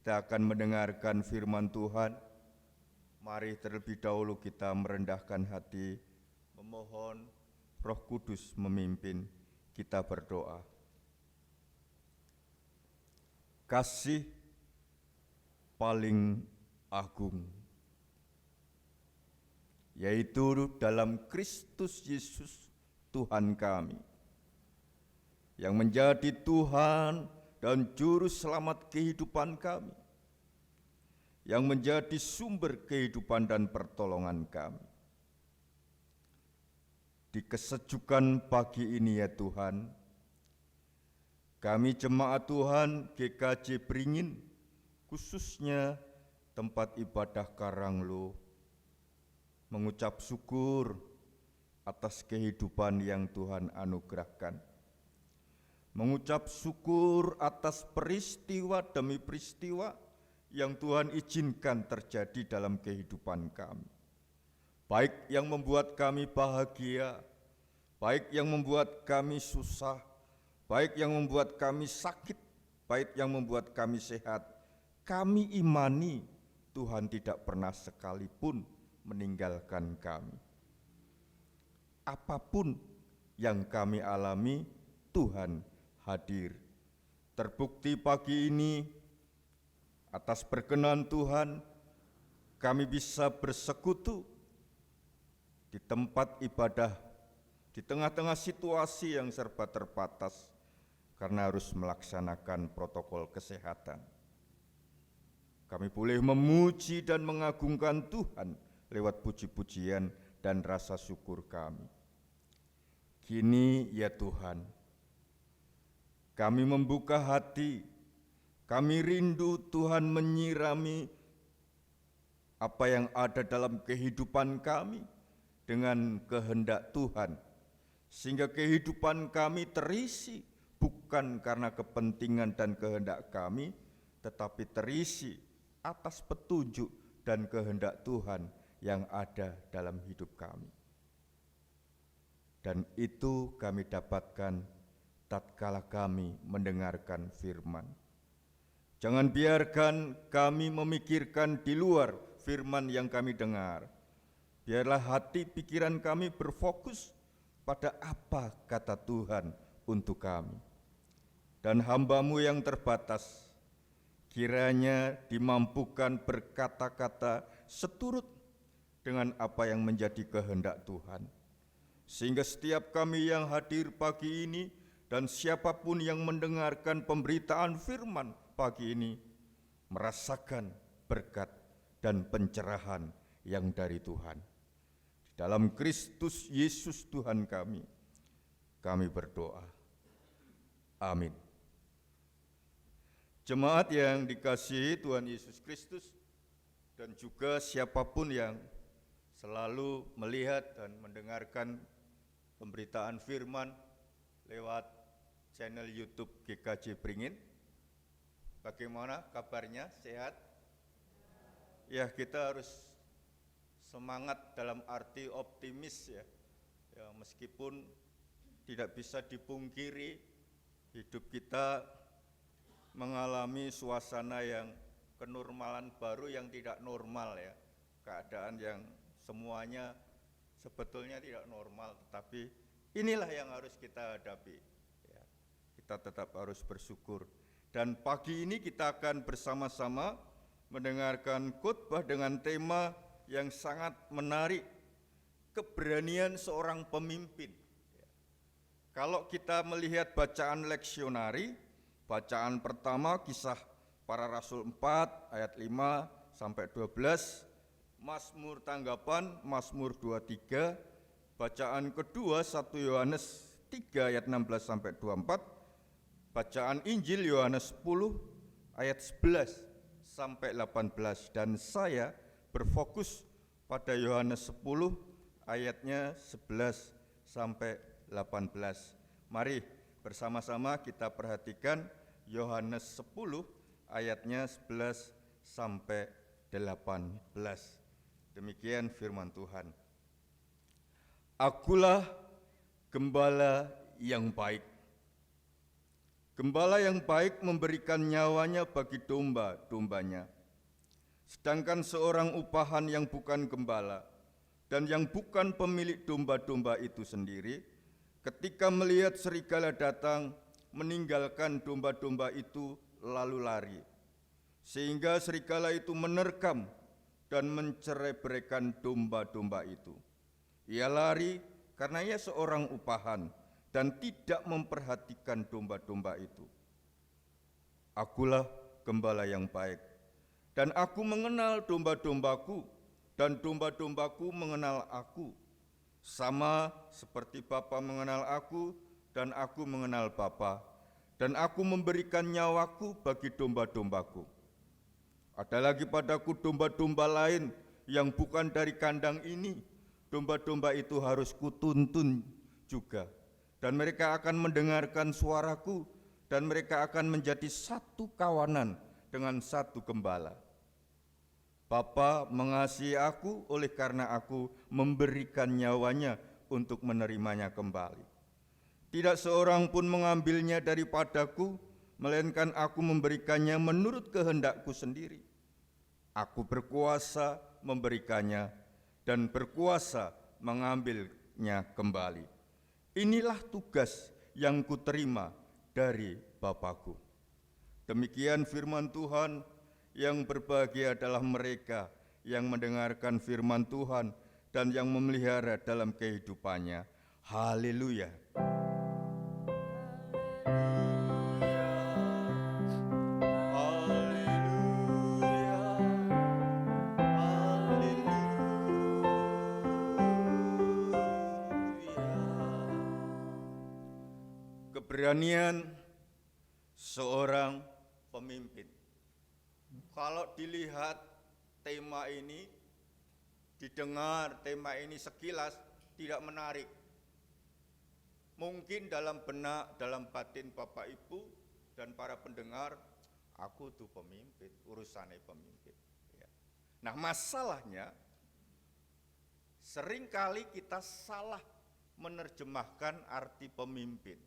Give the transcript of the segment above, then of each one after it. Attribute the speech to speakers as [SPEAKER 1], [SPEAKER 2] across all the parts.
[SPEAKER 1] Kita akan mendengarkan firman Tuhan. Mari terlebih dahulu kita merendahkan hati, memohon Roh Kudus memimpin kita berdoa. Kasih paling agung, yaitu dalam Kristus Yesus Tuhan kami, yang menjadi Tuhan dan Juru Selamat kehidupan kami, yang menjadi sumber kehidupan dan pertolongan kami. Di kesejukan pagi ini ya Tuhan, kami jemaat Tuhan GKJ Beringin, khususnya tempat ibadah Karanglo, mengucap syukur atas kehidupan yang Tuhan anugerahkan. Mengucap syukur atas peristiwa demi peristiwa yang Tuhan izinkan terjadi dalam kehidupan kami. Baik yang membuat kami bahagia, baik yang membuat kami susah, baik yang membuat kami sakit, baik yang membuat kami sehat. Kami imani Tuhan tidak pernah sekalipun meninggalkan kami. Apapun yang kami alami, Tuhan hadir. Terbukti pagi ini, atas berkenan Tuhan, kami bisa bersekutu di tempat ibadah, di tengah-tengah situasi yang serba terbatas, karena harus melaksanakan protokol kesehatan. Kami boleh memuji dan mengagungkan Tuhan lewat puji-pujian dan rasa syukur kami. Kini ya Tuhan, kami membuka hati, kami rindu Tuhan menyirami apa yang ada dalam kehidupan kami dengan kehendak Tuhan, sehingga kehidupan kami terisi bukan karena kepentingan dan kehendak kami, tetapi terisi atas petunjuk dan kehendak Tuhan yang ada dalam hidup kami. Dan itu kami dapatkan tatkala kami mendengarkan firman. Jangan biarkan kami memikirkan di luar firman yang kami dengar. Biarlah hati pikiran kami berfokus pada apa kata Tuhan untuk kami. Dan hamba-Mu yang terbatas, kiranya dimampukan berkata-kata seturut dengan apa yang menjadi kehendak Tuhan. Sehingga setiap kami yang hadir pagi ini dan siapapun yang mendengarkan pemberitaan firman pagi ini merasakan berkat dan pencerahan yang dari Tuhan. Di dalam Kristus Yesus Tuhan kami berdoa. Amin. Jemaat yang dikasihi Tuhan Yesus Kristus dan juga siapapun yang selalu melihat dan mendengarkan pemberitaan firman lewat channel YouTube GKJ Beringin. Bagaimana kabarnya? Sehat? Ya, kita harus semangat dalam arti optimis ya. Ya, meskipun tidak bisa dipungkiri hidup kita mengalami suasana yang kenormalan baru yang tidak normal ya. Keadaan yang semuanya sebetulnya tidak normal, tetapi inilah yang harus kita hadapi. Ya, kita tetap harus bersyukur. Dan pagi ini kita akan bersama-sama mendengarkan khotbah dengan tema yang sangat menarik, keberanian seorang pemimpin. Ya. Kalau kita melihat bacaan leksionari, bacaan pertama Kisah Para Rasul 4 ayat 5 sampai 12, Mazmur tanggapan Mazmur 23, bacaan kedua 1 Yohanes 3 ayat 16 sampai 24, bacaan Injil Yohanes 10 ayat 11 sampai 18, dan saya berfokus pada Yohanes 10 ayatnya 11 sampai 18. Mari bersama-sama kita perhatikan Yohanes 10 ayatnya 11 sampai 18. Demikian firman Tuhan. Akulah gembala yang baik. Gembala yang baik memberikan nyawanya bagi domba-dombanya. Sedangkan seorang upahan yang bukan gembala dan yang bukan pemilik domba-domba itu sendiri, ketika melihat serigala datang, meninggalkan domba-domba itu lalu lari. Sehingga serigala itu menerkam dan mencerai-beraikan domba-domba itu. Ia lari karena ia seorang upahan dan tidak memperhatikan domba-domba itu. Akulah gembala yang baik, dan aku mengenal domba-dombaku, dan domba-dombaku mengenal aku. Sama seperti Bapa mengenal aku, dan aku mengenal Bapa, dan aku memberikan nyawaku bagi domba-dombaku. Ada lagi padaku domba-domba lain yang bukan dari kandang ini. Domba-domba itu harus kutuntun juga, dan mereka akan mendengarkan suaraku, dan mereka akan menjadi satu kawanan dengan satu gembala. Bapa mengasihi aku oleh karena aku memberikan nyawanya untuk menerimanya kembali. Tidak seorang pun mengambilnya daripadaku, melainkan aku memberikannya menurut kehendakku sendiri. Aku berkuasa memberikannya dan berkuasa mengambilnya kembali. Inilah tugas yang kuterima dari Bapa-Ku. Demikian firman Tuhan. Yang berbahagia adalah mereka yang mendengarkan firman Tuhan dan yang memelihara dalam kehidupannya. Haleluya. Keberanian seorang pemimpin. Kalau dilihat tema ini, didengar tema ini sekilas tidak menarik. Mungkin dalam benak, dalam batin Bapak Ibu dan para pendengar, aku tuh pemimpin, urusannya pemimpin. Nah, masalahnya seringkali kita salah menerjemahkan arti pemimpin.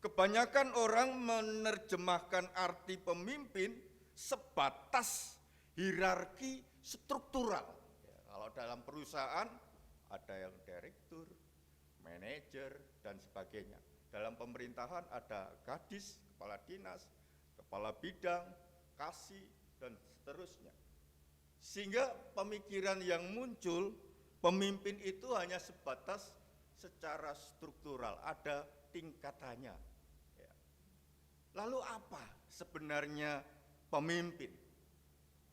[SPEAKER 1] Kebanyakan orang menerjemahkan arti pemimpin sebatas hierarki struktural. Kalau dalam perusahaan ada yang direktur, manajer, dan sebagainya. Dalam pemerintahan ada kadis, kepala dinas, kepala bidang, kasih, dan seterusnya. Sehingga pemikiran yang muncul, pemimpin itu hanya sebatas secara struktural, ada tingkatannya. Lalu apa sebenarnya pemimpin?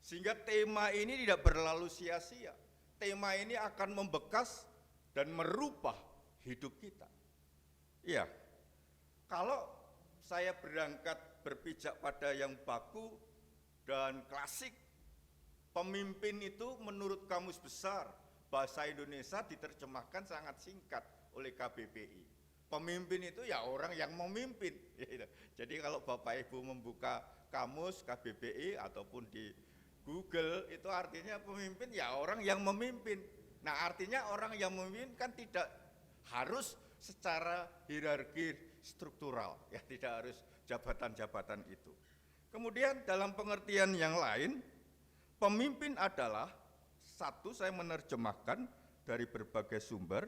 [SPEAKER 1] Sehingga tema ini tidak berlalu sia-sia. Tema ini akan membekas dan merubah hidup kita. Iya, kalau saya berangkat berpijak pada yang baku dan klasik, pemimpin itu menurut Kamus Besar Bahasa Indonesia diterjemahkan sangat singkat oleh KBBI. Pemimpin itu ya orang yang memimpin. Jadi kalau Bapak Ibu membuka kamus KBBI ataupun di Google, itu artinya pemimpin ya orang yang memimpin. Nah, artinya orang yang memimpin kan tidak harus secara hierarki struktural, ya tidak harus jabatan-jabatan itu. Kemudian dalam pengertian yang lain, pemimpin adalah satu, saya menerjemahkan dari berbagai sumber,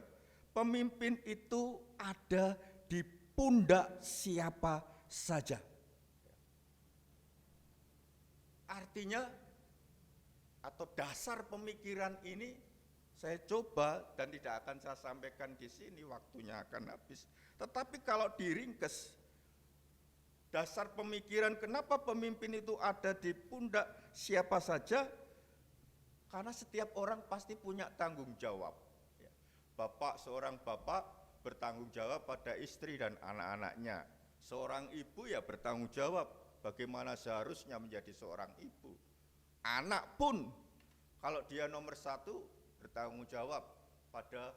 [SPEAKER 1] pemimpin itu ada di pundak siapa saja. Artinya atau dasar pemikiran ini saya coba dan tidak akan saya sampaikan di sini, waktunya akan habis. Tetapi kalau diringkes, dasar pemikiran kenapa pemimpin itu ada di pundak siapa saja, karena setiap orang pasti punya tanggung jawab. Seorang bapak bertanggung jawab pada istri dan anak-anaknya. Seorang ibu ya bertanggung jawab bagaimana seharusnya menjadi seorang ibu. Anak pun kalau dia nomor satu bertanggung jawab pada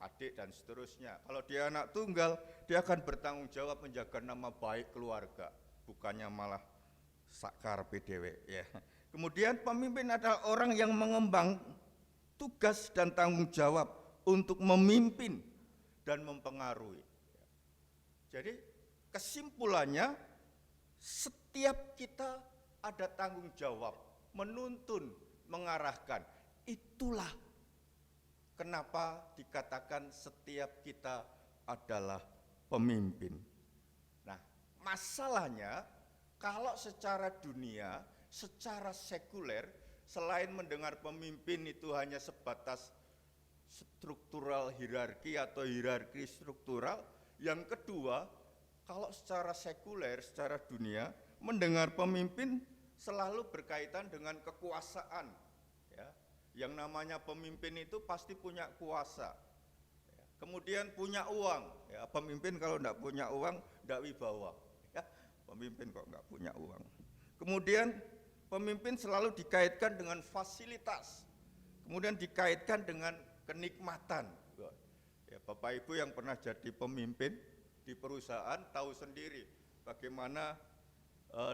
[SPEAKER 1] adik dan seterusnya. Kalau dia anak tunggal, dia akan bertanggung jawab menjaga nama baik keluarga, bukannya malah sakar PDW ya. Kemudian pemimpin adalah orang yang mengemban tugas dan tanggung jawab untuk memimpin dan mempengaruhi. Jadi kesimpulannya, setiap kita ada tanggung jawab, menuntun, mengarahkan. Itulah kenapa dikatakan setiap kita adalah pemimpin. Nah, masalahnya kalau secara dunia, secara sekuler, selain mendengar pemimpin itu hanya sebatas struktural hierarki atau hierarki struktural, yang kedua, kalau secara sekuler, secara dunia, mendengar pemimpin selalu berkaitan dengan kekuasaan. Ya. Yang namanya pemimpin itu pasti punya kuasa. Ya. Kemudian punya uang. Ya. Pemimpin kalau tidak punya uang, tidak wibawa. Ya. Pemimpin kok nggak punya uang. Kemudian pemimpin selalu dikaitkan dengan fasilitas. Kemudian dikaitkan dengan kenikmatan. Ya, Bapak Ibu yang pernah jadi pemimpin di perusahaan tahu sendiri bagaimana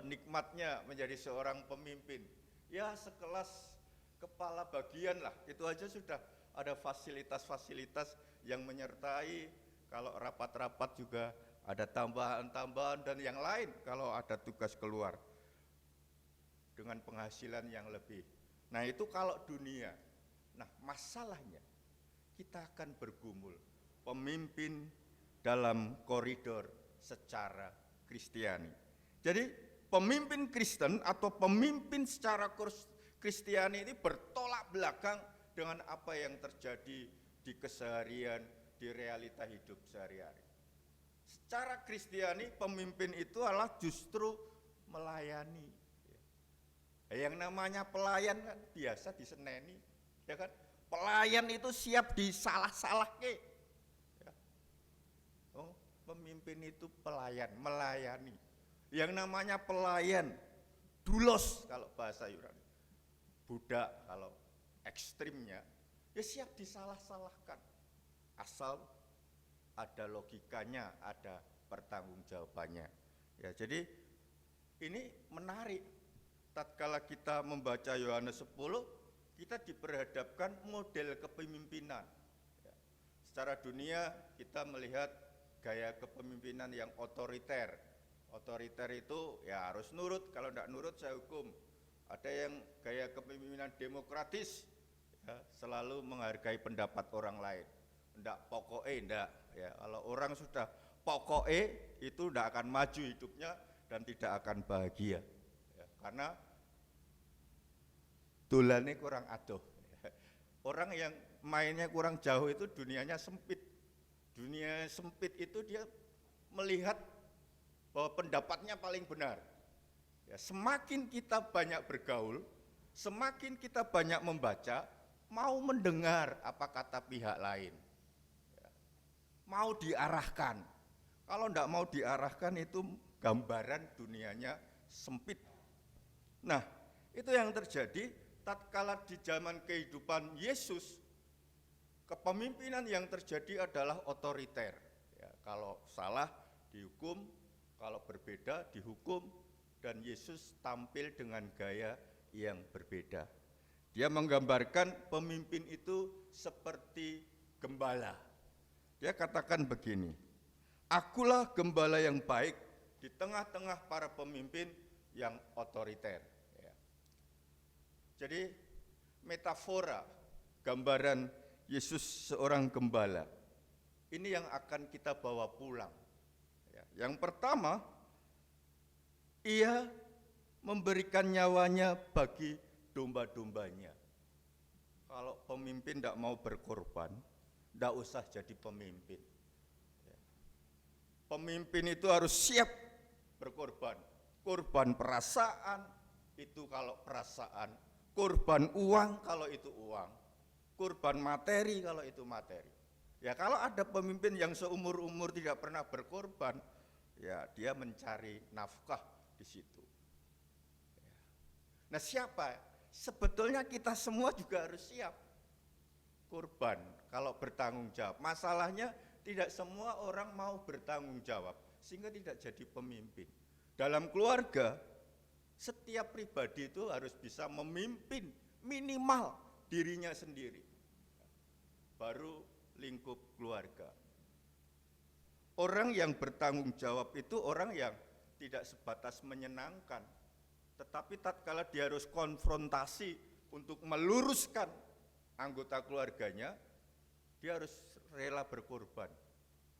[SPEAKER 1] nikmatnya menjadi seorang pemimpin. Ya sekelas kepala bagian lah, itu aja sudah ada fasilitas-fasilitas yang menyertai, kalau rapat-rapat juga ada tambahan-tambahan dan yang lain kalau ada tugas keluar dengan penghasilan yang lebih. Nah itu kalau dunia. Nah masalahnya kita akan bergumul pemimpin dalam koridor secara Kristiani. Jadi pemimpin Kristen atau pemimpin secara Kristiani ini bertolak belakang dengan apa yang terjadi di keseharian, di realita hidup sehari-hari. Secara Kristiani pemimpin itu adalah justru melayani. Yang namanya pelayan kan biasa diseneni, ya kan? Pelayan itu siap disalah-salahke. Ya. Oh, pemimpin itu pelayan, melayani. Yang namanya pelayan, dulos kalau bahasa Yunani. Budak kalau ekstrimnya, ya siap disalah-salahkan. Asal ada logikanya, ada pertanggungjawabannya. Ya, jadi ini menarik. Tatkala kita membaca Yohanes 10, kita diperhadapkan model kepemimpinan. Ya. Secara dunia kita melihat gaya kepemimpinan yang otoriter. Otoriter itu ya harus nurut, kalau tidak nurut saya hukum. Ada yang gaya kepemimpinan demokratis, ya, selalu menghargai pendapat orang lain. Tidak pokoknya, tidak. Ya, kalau orang sudah pokoknya itu tidak akan maju hidupnya dan tidak akan bahagia. Ya, karena dolannya kurang adoh. Orang yang mainnya kurang jauh itu dunianya sempit. Dunia sempit itu dia melihat bahwa pendapatnya paling benar. Ya, semakin kita banyak bergaul, semakin kita banyak membaca, mau mendengar apa kata pihak lain. Ya, mau diarahkan. Kalau tidak mau diarahkan itu gambaran dunianya sempit. Nah, itu yang terjadi. Tatkala di zaman kehidupan Yesus, kepemimpinan yang terjadi adalah otoriter. Ya, kalau salah dihukum, kalau berbeda dihukum, dan Yesus tampil dengan gaya yang berbeda. Dia menggambarkan pemimpin itu seperti gembala. Dia katakan begini, akulah gembala yang baik di tengah-tengah para pemimpin yang otoriter. Jadi metafora, gambaran Yesus seorang gembala, ini yang akan kita bawa pulang. Yang pertama, ia memberikan nyawanya bagi domba-dombanya. Kalau pemimpin tidak mau berkorban, tidak usah jadi pemimpin. Pemimpin itu harus siap berkorban. Korban perasaan, itu kalau perasaan. Korban uang kalau itu uang, korban materi kalau itu materi. Ya kalau ada pemimpin yang seumur-umur tidak pernah berkorban, ya dia mencari nafkah di situ. Nah siapa? Sebetulnya kita semua juga harus siap korban kalau bertanggung jawab. Masalahnya tidak semua orang mau bertanggung jawab, sehingga tidak jadi pemimpin. Dalam keluarga, setiap pribadi itu harus bisa memimpin minimal dirinya sendiri, baru lingkup keluarga. Orang yang bertanggung jawab itu orang yang tidak sebatas menyenangkan, tetapi tatkala dia harus konfrontasi untuk meluruskan anggota keluarganya, dia harus rela berkorban.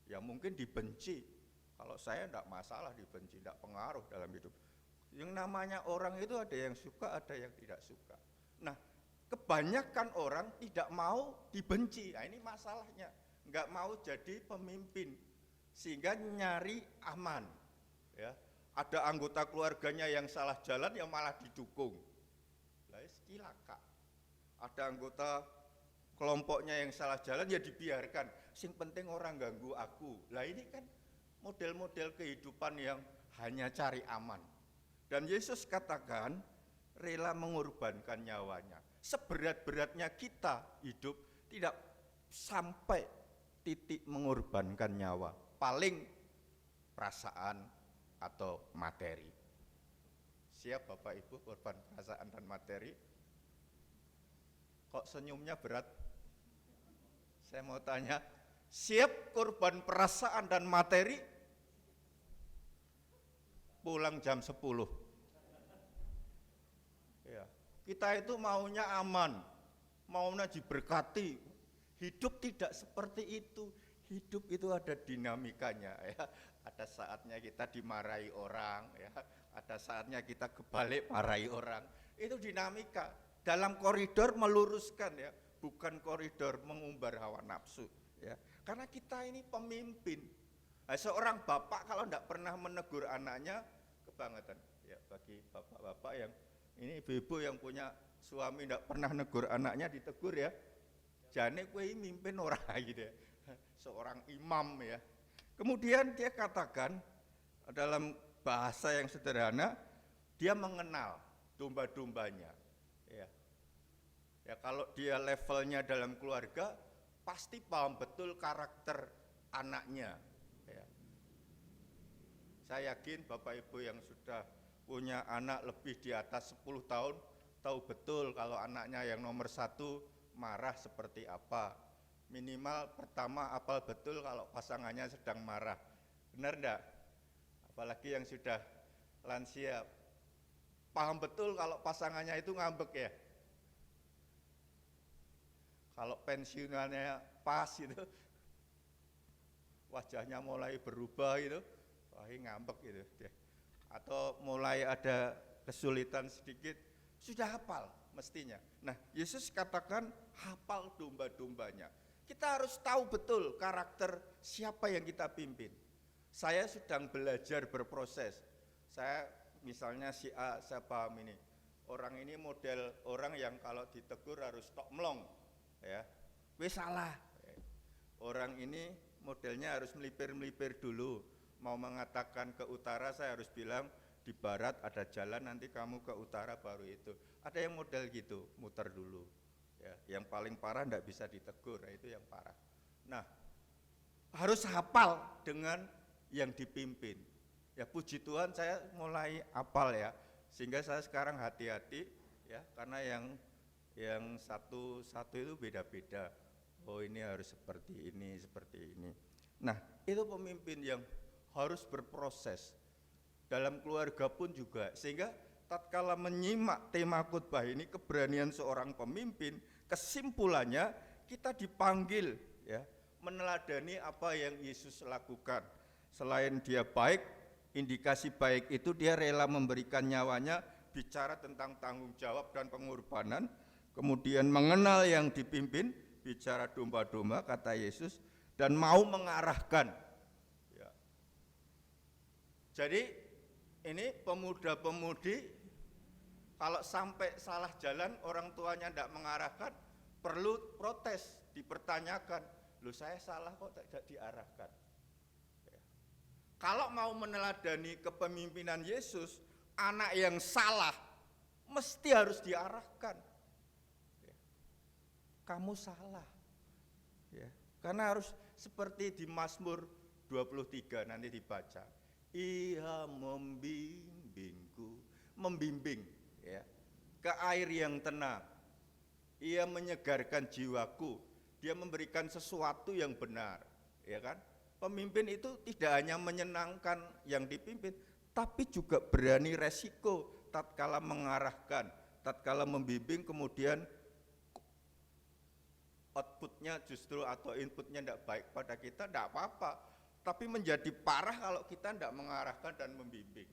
[SPEAKER 1] Ya mungkin dibenci, kalau saya tidak masalah dibenci, tidak pengaruh dalam hidup. Yang namanya orang itu ada yang suka, ada yang tidak suka. Nah, kebanyakan orang tidak mau dibenci, nah ini masalahnya, nggak mau jadi pemimpin, sehingga nyari aman. Ya, ada anggota keluarganya yang salah jalan, yang malah didukung. Lah cilaka. Ada anggota kelompoknya yang salah jalan, ya dibiarkan. Sing penting orang ganggu aku. Lah ini kan model-model kehidupan yang hanya cari aman. Dan Yesus katakan rela mengorbankan nyawanya. Seberat-beratnya kita hidup tidak sampai titik mengorbankan nyawa. Paling perasaan atau materi. Siap Bapak Ibu korban perasaan dan materi? Kok senyumnya berat? Saya mau tanya, siap korban perasaan dan materi? Pulang jam 10. Ya, kita itu maunya aman, maunya diberkati. Hidup tidak seperti itu. Hidup itu ada dinamikanya, ya. Ada saatnya kita dimarahi orang, ya. Ada saatnya kita kebalik marahi orang. Itu dinamika. Dalam koridor meluruskan, ya, bukan koridor mengumbar hawa nafsu, ya. Karena kita ini pemimpin. Nah, seorang bapak kalau tidak pernah menegur anaknya, kebangetan. Ya, bagi bapak-bapak yang ini, ibu-ibu yang punya suami tidak pernah negur anaknya, ditegur ya. Jane kowe mimpin orang gitu ya. Seorang imam ya. Kemudian dia katakan dalam bahasa yang sederhana, dia mengenal domba-dombanya. Ya. Ya kalau dia levelnya dalam keluarga, pasti paham betul karakter anaknya. Ya. Saya yakin Bapak Ibu yang sudah punya anak lebih di atas 10 tahun, tahu betul kalau anaknya yang nomor 1 marah seperti apa. Minimal pertama apal betul kalau pasangannya sedang marah. Benar enggak? Apalagi yang sudah lansia, paham betul kalau pasangannya itu ngambek ya. Kalau pensiunannya pas itu, wajahnya mulai berubah itu, wah ini ngambek gitu. Atau mulai ada kesulitan sedikit, sudah hafal mestinya. Nah, Yesus katakan hafal domba-dombanya. Kita harus tahu betul karakter siapa yang kita pimpin. Saya sedang belajar berproses. Saya misalnya si A, saya paham ini. Orang ini model orang yang kalau ditegur harus tok melong. Ya, wes salah. Orang ini modelnya harus melipir-melipir dulu. Mau mengatakan ke utara, saya harus bilang di barat ada jalan, nanti kamu ke utara baru itu. Ada yang model gitu, muter dulu. Ya, yang paling parah enggak bisa ditegur, nah itu yang parah. Nah, harus hafal dengan yang dipimpin. Ya puji Tuhan saya mulai hafal ya, sehingga saya sekarang hati-hati ya, karena yang satu-satu itu beda-beda. Oh ini harus seperti ini, seperti ini. Nah itu pemimpin yang harus berproses. Dalam keluarga pun juga, sehingga tatkala menyimak tema khotbah ini, keberanian seorang pemimpin, kesimpulannya kita dipanggil ya meneladani apa yang Yesus lakukan. Selain dia baik, indikasi baik itu dia rela memberikan nyawanya, bicara tentang tanggung jawab dan pengorbanan. Kemudian mengenal yang dipimpin, bicara domba-domba kata Yesus, dan mau mengarahkan. Ya. Jadi ini pemuda-pemudi kalau sampai salah jalan, orang tuanya tidak mengarahkan, perlu protes, dipertanyakan. Loh saya salah kok tidak diarahkan. Ya. Kalau mau meneladani kepemimpinan Yesus, anak yang salah mesti harus diarahkan. Kamu salah, ya, karena harus seperti di Mazmur 23 nanti dibaca. Ia membimbing, ya, ke air yang tenang. Ia menyegarkan jiwaku. Dia memberikan sesuatu yang benar, ya kan? Pemimpin itu tidak hanya menyenangkan yang dipimpin, tapi juga berani resiko tatkala mengarahkan, tatkala membimbing, kemudian outputnya justru atau inputnya tidak baik pada kita, tidak apa-apa. Tapi menjadi parah kalau kita tidak mengarahkan dan membimbing.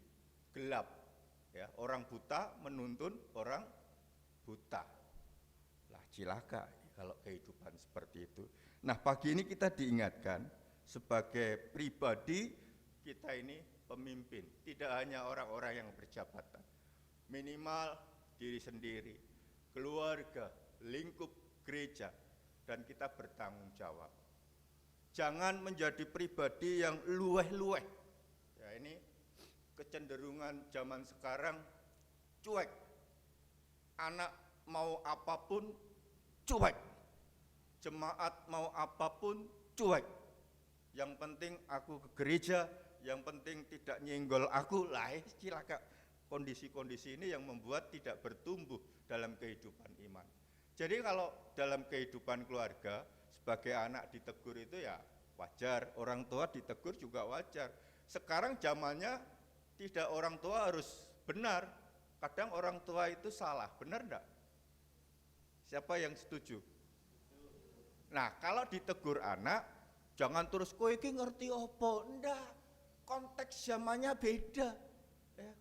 [SPEAKER 1] Gelap, ya, orang buta menuntun orang buta. Lah cilaka kalau kehidupan seperti itu. Nah, pagi ini kita diingatkan sebagai pribadi kita ini pemimpin, tidak hanya orang-orang yang berjabatan. Minimal diri sendiri, keluarga, lingkup gereja, dan kita bertanggung jawab. Jangan menjadi pribadi yang luweh-luweh. Ya, ini kecenderungan zaman sekarang cuek. Anak mau apapun cuek. Jemaat mau apapun cuek. Yang penting aku ke gereja, yang penting tidak nyenggol aku. Lah, cilaka. Kondisi-kondisi ini yang membuat tidak bertumbuh dalam kehidupan iman. Jadi kalau dalam kehidupan keluarga, sebagai anak ditegur itu ya wajar, orang tua ditegur juga wajar. Sekarang zamannya tidak orang tua harus benar, kadang orang tua itu salah, benar enggak? Siapa yang setuju? Nah, kalau ditegur anak, jangan terus kowe iki ngerti apa, enggak, konteks zamannya beda. Ya.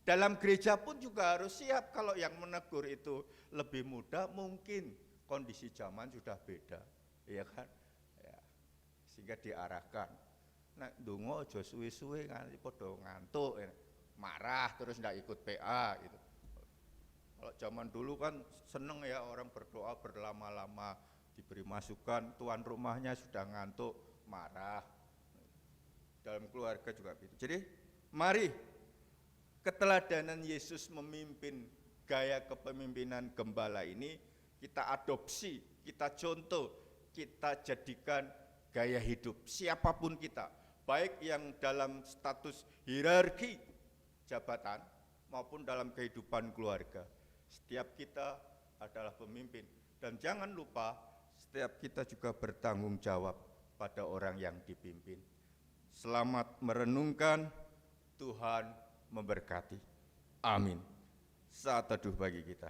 [SPEAKER 1] Dalam gereja pun juga harus siap, kalau yang menegur itu lebih muda, mungkin kondisi zaman sudah beda, ya kan? Ya. Sehingga diarahkan. Nah, ndonga aja suwe-suwe nganti padha ngantuk, ya. Marah terus ndak ikut PA gitu. Kalau zaman dulu kan seneng ya orang berdoa berlama-lama, diberi masukan, tuan rumahnya sudah ngantuk, marah. Dalam keluarga juga begitu. Jadi, mari keteladanan Yesus memimpin gaya kepemimpinan gembala ini kita adopsi, kita contoh, kita jadikan gaya hidup siapapun kita, baik yang dalam status hierarki jabatan maupun dalam kehidupan keluarga. Setiap kita adalah pemimpin, dan jangan lupa setiap kita juga bertanggung jawab pada orang yang dipimpin. Selamat merenungkan, Tuhan memberkati. Amin. Saat teduh bagi kita.